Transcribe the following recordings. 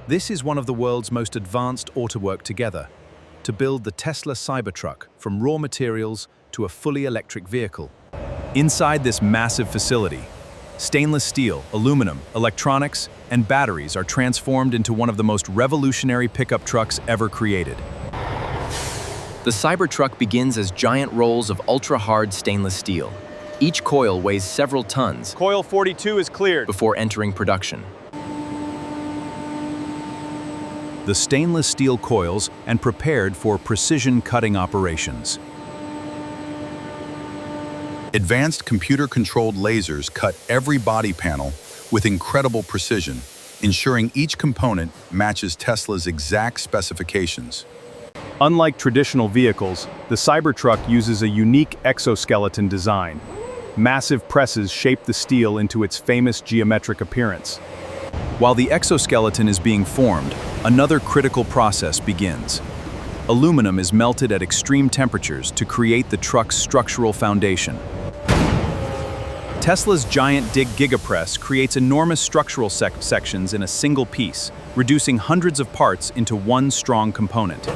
This is one of the world's most advanced autowork together to build the Tesla Cybertruck from raw materials to a fully electric vehicle. Inside this massive facility, stainless steel, aluminum, electronics, and batteries are transformed into one of the most revolutionary pickup trucks ever created. The Cybertruck begins as giant rolls of ultra-hard stainless steel. Each coil weighs several tons. Coil 42 is cleared. Before entering production. The stainless steel coils and prepared for precision cutting operations. Advanced computer-controlled lasers cut every body panel with incredible precision, ensuring each component matches Tesla's exact specifications. Unlike traditional vehicles, the Cybertruck uses a unique exoskeleton design. Massive presses shape the steel into its famous geometric appearance. While the exoskeleton is being formed, another critical process begins. Aluminum is melted at extreme temperatures to create the truck's structural foundation. Tesla's giant Giga Press creates enormous structural sections in a single piece, reducing hundreds of parts into one strong component.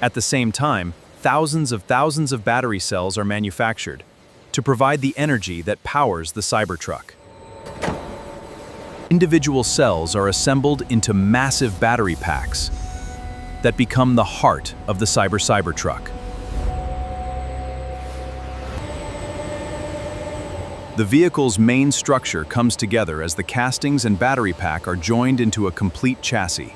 At the same time, thousands of battery cells are manufactured to provide the energy that powers the Cybertruck. Individual cells are assembled into massive battery packs that become the heart of the Cybertruck. The vehicle's main structure comes together as the castings and battery pack are joined into a complete chassis.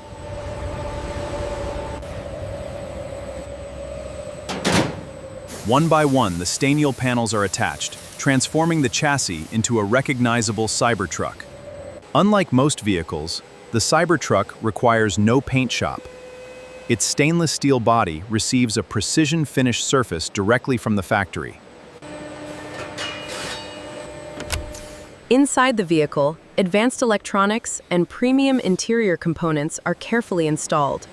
One by one, the stainless panels are attached, transforming the chassis into a recognizable Cybertruck. Unlike most vehicles, the Cybertruck requires no paint shop. Its stainless steel body receives a precision finished surface directly from the factory. Inside the vehicle, advanced electronics and premium interior components are carefully installed.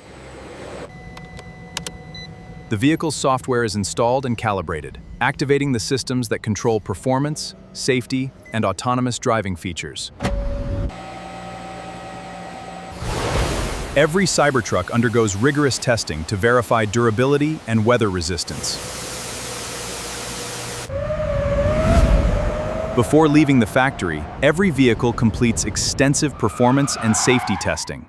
The vehicle's software is installed and calibrated, activating the systems that control performance, safety, and autonomous driving features. Every Cybertruck undergoes rigorous testing to verify durability and weather resistance. Before leaving the factory, every vehicle completes extensive performance and safety testing.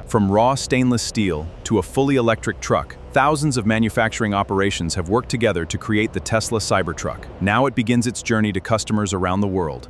From raw stainless steel to a fully electric truck, thousands of manufacturing operations have worked together to create the Tesla Cybertruck. Now it begins its journey to customers around the world.